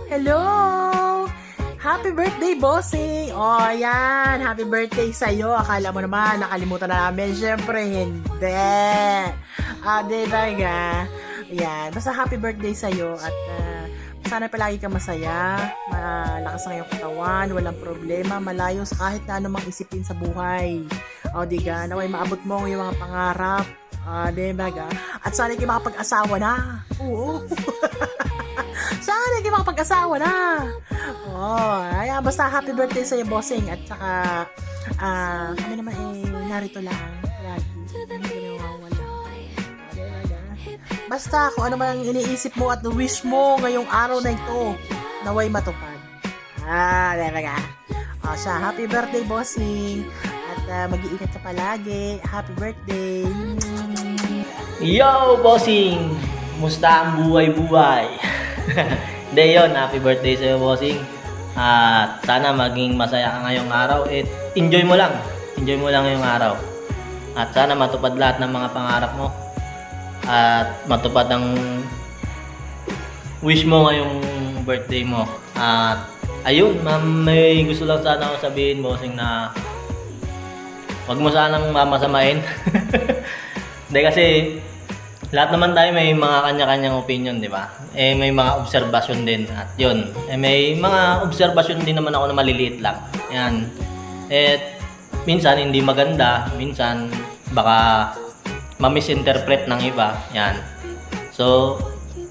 Hello! Happy birthday, bossing! Oh, ayan. Happy birthday sa'yo. Akala mo naman, nakalimutan na namin. Siyempre, hindi. Di talaga. Ayan. Basta happy birthday sa'yo at sana palagi ka masaya, malakas ang iyong katawan, walang problema, malayo sa kahit na anumang isipin sa buhay. O, diga, naway maabot mo ang iyong mga pangarap. Diba? At sana kayo makapag-asawa na. Oo. Sana kayo makapag-asawa na. Ayan, basta happy birthday sa'yo, bossing. At saka, kami naman narito lang. Lagi. Hindi kami mawawala. Basta kung ano man ang iniisip mo at wish mo ngayong araw na ito, naway matupad. Diba? Siya, happy birthday, bossing. At mag-iingat ka palagi. Happy birthday. Yo, bossing! Musta ang buhay-buhay? Hindi yun, happy birthday sa'yo, bossing. At sana maging masaya ka ngayong araw. Enjoy mo lang. Enjoy mo lang ngayong araw. At sana matupad lahat ng mga pangarap mo. At matupad ang wish mo ngayong birthday mo. At ayun, may gusto lang sana ako sabihin, bossing, na wag mo sanang mamasamain. Hindi kasi lahat naman tayo may mga kanya-kanyang opinion, di ba? May mga obserbasyon din. At yun, may mga obserbasyon din naman ako na maliliit lang. Yan. Minsan hindi maganda, minsan baka ma-misinterpret ng iba. Yan. So,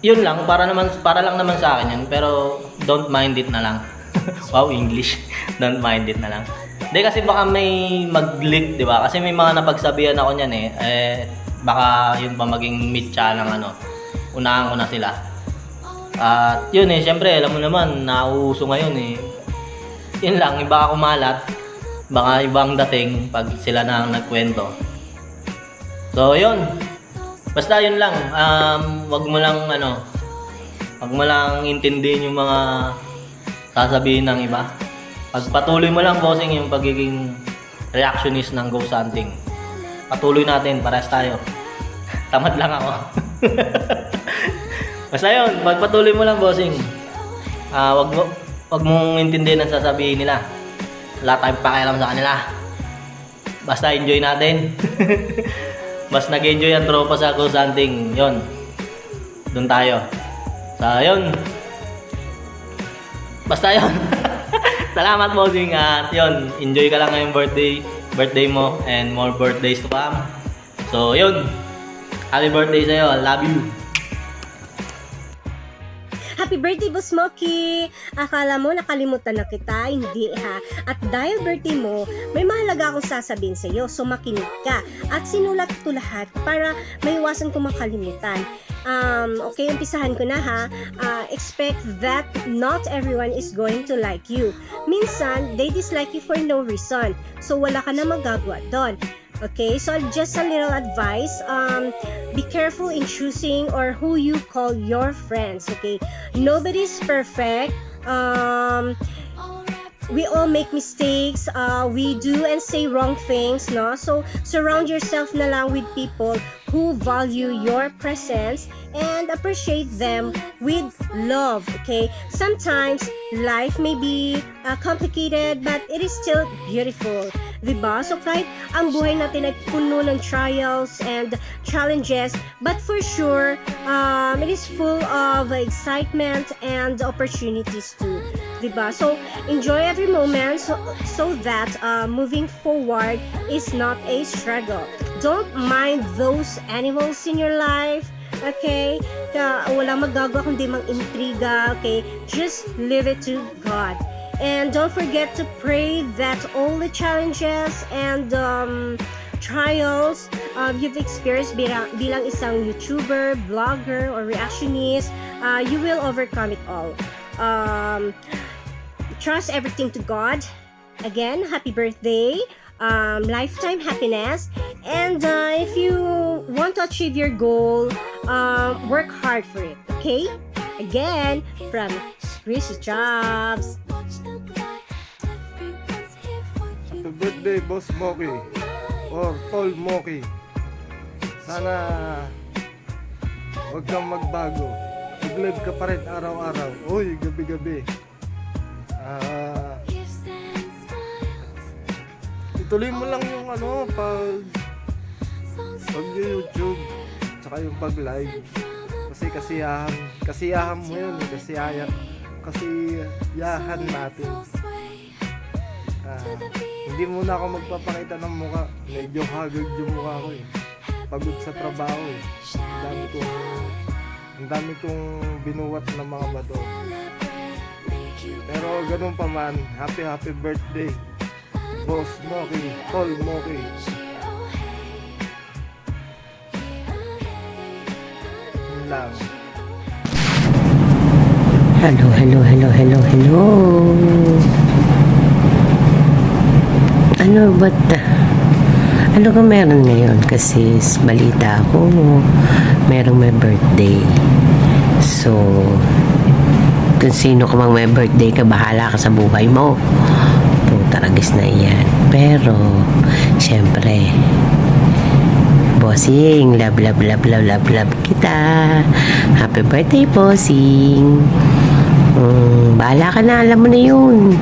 yun lang, para lang naman sa akin yan, pero don't mind it na lang. Wow, English. Don't mind it na lang. Hindi kasi baka may mag-leak, di ba? Kasi may mga napagsabihan ako niyan baka yun pa maging mitya ng unahan ko na sila. At yun syempre, alam mo naman, nauuso ngayon Yun lang, iba kumalat, baka ibang dating pag sila na ang nagkwento. So yun, basta yun lang, wag mo lang intindihin yung mga sasabihin ng iba. Pagpatuloy mo lang, bossing, yung pagiging reactionist ng ghost hunting. Patuloy natin, parehas tayo. Tamad lang ako. Basta yun, pagpatuloy mo lang, bossing. Wag mong intindihin ang sasabihin nila. Wala tayong pakialam sa kanila. Basta enjoy natin. Mas nag-enjoy ang tropa sa ghost hunting. Yun. Doon tayo. So, yun. Basta yun. Salamat, bossing. At yun, enjoy ka lang ngayong birthday mo and more birthdays to come. So, yun. Happy birthday sa'yo. I love you. Happy birthday, Boss Smokey! Akala mo nakalimutan na kita? Hindi ha. At dahil birthday mo, may mahalaga akong sasabihin sa iyo. So makinig ka. At sinulat ko lahat para maiwasan ko makalimutan. Okay, umpisahan ko na ha. Expect that not everyone is going to like you. Minsan, they dislike you for no reason. So wala ka na magagawa doon. Okay, so just a little advice, be careful in choosing or who you call your friends, okay? Nobody's perfect. We all make mistakes. We do and say wrong things, no? So surround yourself na lang with people who value your presence and appreciate them with love, okay? Sometimes life may be complicated, but it is still beautiful. Diba? So kahit ang buhay natin ay puno ng trials and challenges, but for sure, it is full of excitement and opportunities too. Diba? So enjoy every moment so that moving forward is not a struggle. Don't mind those animals in your life. Okay? Walang magagawa kundi mang intriga. Okay? Just leave it to God. And don't forget to pray that all the challenges and trials you've experienced bilang isang YouTuber, vlogger, or reactionist, you will overcome it all. Trust everything to God. Again, happy birthday. Lifetime happiness. And if you want to achieve your goal, work hard for it. Okay? Again, from Chrissy Jobs. Happy birthday, Boss Moki or Tol Moki. Sana huwag kang magbago. mag-live ka pa rin araw-araw. Uy, gabi-gabi. Ituloy mo lang yung pag YouTube, tsaka yung pag-live. Kasi kasiyahan mo yun, kasiyahan natin. Hindi muna ako magpapakita ng mukha. Medyo hagag yung mukha ko eh. Pagod sa trabaho eh. Ang dami kong binuwat ng mga bato. Pero ganun pa man, happy birthday, Boss Moki, Tol Moki. Yun lang. Hello. Ano ka meron ngayon? Kasi balita ko, merong may birthday. So, kung sino ka mang may birthday ka, bahala ka sa buhay mo. Taragis na iyan. Pero, syempre, bossing, love kita. Happy birthday, bossing. Bahala ka na, alam mo na yun.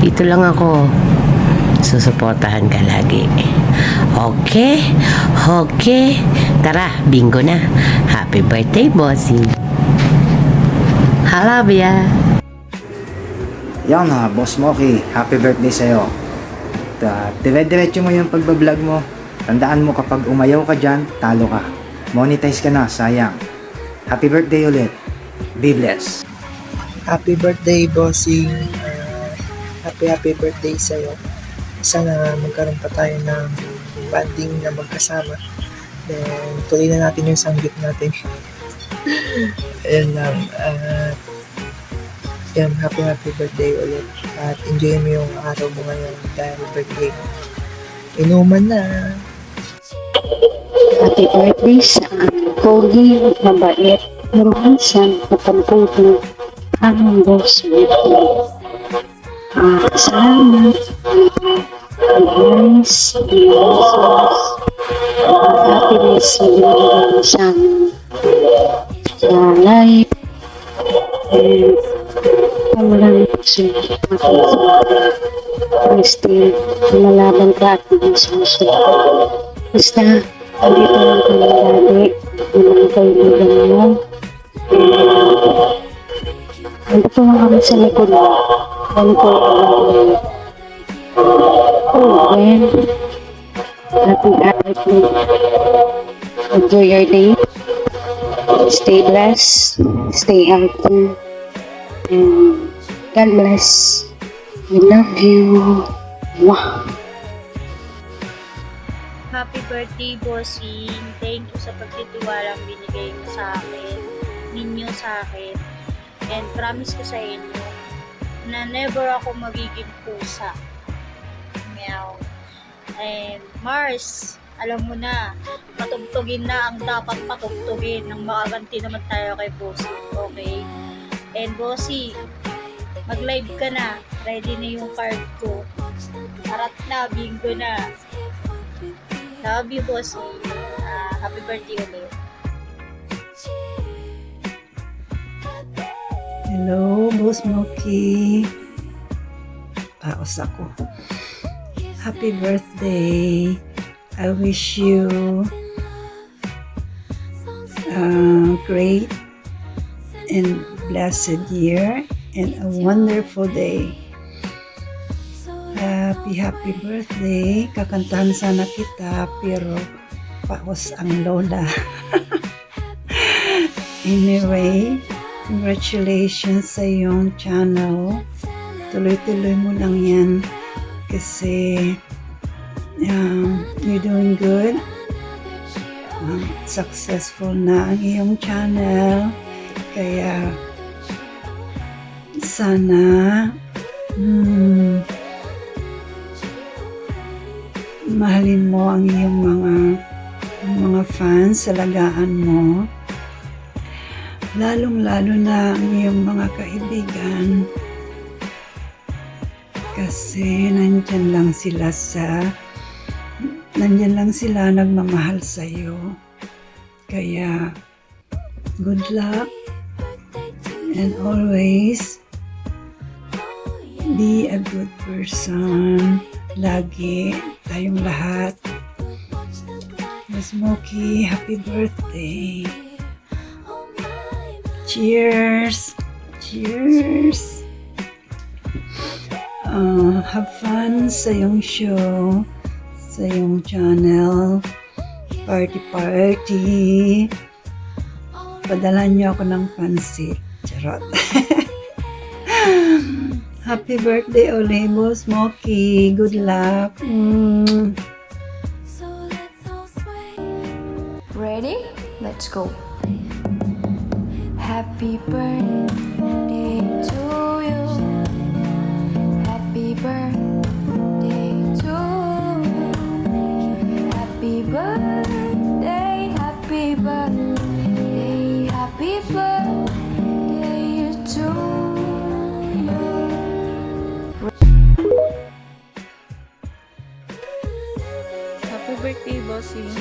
Dito lang ako. Susuportahan ka lagi. Okay? Tara, bingo na. Happy birthday, bossing. I love ya. Yan Boss Moki, happy birthday sa'yo. Dire-diretso mo yung pagbablog mo. Tandaan mo kapag umayaw ka dyan, talo ka. Monetize ka na, sayang. Happy birthday ulit. Be blessed. Happy birthday, bossing. Happy birthday sa'yo. Sana magkaroon pa tayo ng banding na magkasama. Then, tuloy na natin yung sanggit natin. Ayan lang. Yan, happy birthday ulit. At enjoy mo yung araw mo ngayon dahil birthday mo. Inuman na. Happy birthday sa pogi, mabait, maruhansan, matamputong aming boss birthday. Salamat. Guys, happiness na binigyan mo sa amin sa life. Walang still lumalaban ka at hindi sumusunod. Basta, dito lang kami dati, yung mga kaibigan mo. Nandito lang kami sa likod mo. Ganito Ben. Happy birthday. Enjoy your day. Stay blessed. Stay healthy. And God bless. We love you. Mwah. Happy birthday, bossing. Thank you sa pagtitiwalang binigay mo sa akin, ninyo sa akin. And promise ko sa inyo na never ako magiging pusa. Meow. And Mars, alam mo na, patugtugin na ang dapat patugtugin nang makaganti naman tayo kay bossing. Okay? And bossing, mag-live ka na. Ready na yung card ko. Arat na, bingo na. Love you, bossing. Happy birthday ulit. Hello, Boss Moki. Paos ako. Happy birthday. I wish you a great and blessed year and a wonderful day. Happy birthday. Kakantahan sana kita pero paos ang lola. Anyway, congratulations sa iyong channel. Tuloy-tuloy mo lang yan kasi you're doing good. Successful na ang iyong channel. Kaya sana mahalin mo ang iyong mga fans, alagaan mo. Lalong-lalo na ang iyong mga kaibigan kasi nandyan lang sila nagmamahal sa iyo. Kaya good luck and always be a good person. Lagi tayong lahat. Smokey, happy birthday. Cheers! Cheers! Have fun sa iyong show, sa iyong channel. Party. Padala niyo ako ng pansit. Charot. Happy birthday, Olebo Smokey. Good luck. Ready? Let's go. Happy birthday to you. Happy birthday to you. Happy birthday, happy birthday, happy birthday to you. Happy birthday, bossing.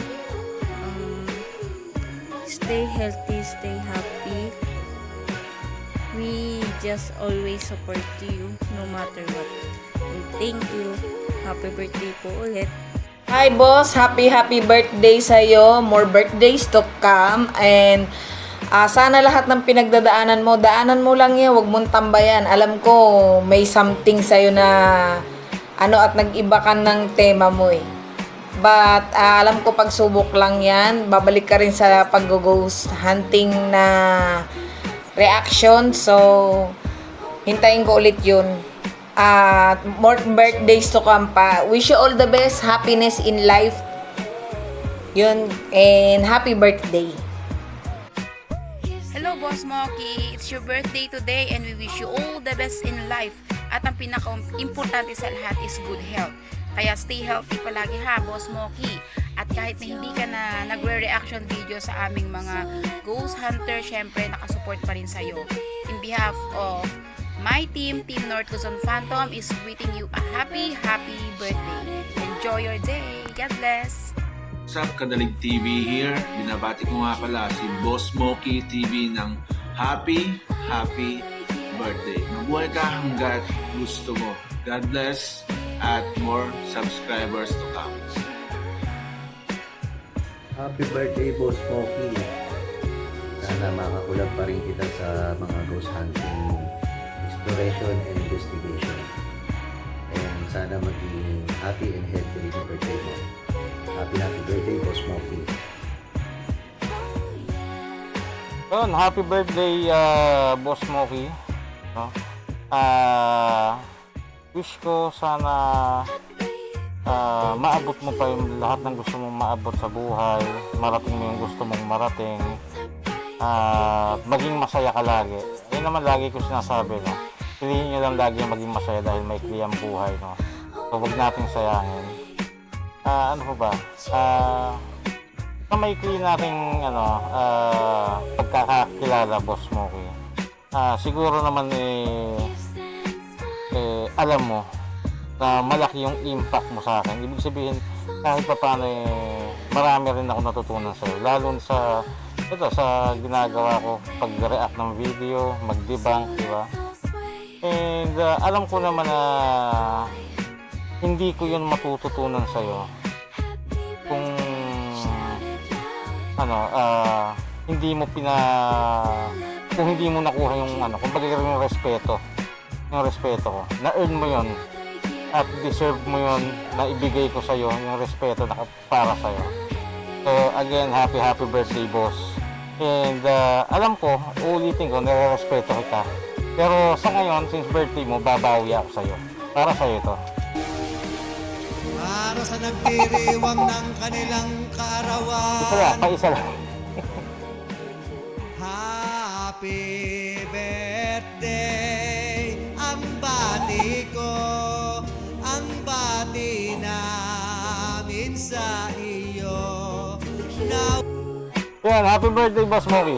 Stay healthy, stay happy. We just always support you no matter what. And thank you. Happy birthday po ulit. Hi boss, happy birthday sa'yo. More birthdays to come. And sana lahat ng pinagdadaanan mo, daanan mo lang yan, huwag mong tambayan. Alam ko may something sa'yo na at nag-iba ka ng tema mo eh. But alam ko pagsubok lang yan. Babalik ka rin sa pag-ghost hunting na reaction. So, hintayin ko ulit yun. More birthdays to come pa. Wish you all the best, happiness in life. Yun, and happy birthday. Hello, Boss Moki. It's your birthday today and we wish you all the best in life. At ang pinaka-importante sa lahat is good health. Kaya stay healthy palagi ha, Boss Moki. At kahit na hindi ka na nagre-reaction video sa aming mga Ghost Hunter, syempre nakasupport pa rin sa'yo. In behalf of my team, Team North Luzon Phantom is wishing you a happy birthday. Enjoy your day. God bless. What's up, Kadalig TV here. Binabati ko nga pala si Boss Moki TV ng happy birthday. Mabuhay ka hanggat gusto mo. God bless at more subscribers to come. Happy birthday, Boss Moki. Sana makakulag pa rin kita sa mga ghost hunting, exploration, and investigation. And sana maging happy and healthy rin yung birthday mo. Happy birthday, Boss Moki. Yun, happy birthday, Boss Moki. No? Wish ko sana maabot mo pa yung lahat ng gusto mong maabot sa buhay, marating mo yung gusto mong marating, maging masaya ka lagi. Yun naman lagi ko sinasabi, no? Piliin nyo lang lagi yung maging masaya dahil may ang buhay, no? So huwag nating sayangin. Ano po ba? Sa maikli nating pagkakakilala, Boss Moki, siguro naman alam mo na malaki yung impact mo sa akin. Ibig sabihin, kahit pa paano marami rin ako natutunan sa'yo. Lalo sa ginagawa ko, pag-react ng video, mag-debunk, di ba? And alam ko naman na hindi ko yun matututunan sa'yo kung hindi mo kung hindi mo nakuha yung kumbaga yung respeto ko. Na-earn mo yun at deserve mo yun na ibigay ko sa'yo yung respeto na para sa'yo. So again, happy birthday, boss. And alam ko, ulitin ko, nire-respeto kita. Pero sa ngayon, since birthday mo, babawi ako sa'yo. Para sa'yo ito. Para sa nagdiriwang ng kanilang kaarawan. Isa lang. Happy birthday, ang bati ko, ang bati namin sa iyo. Yan, happy birthday, Boss Moki.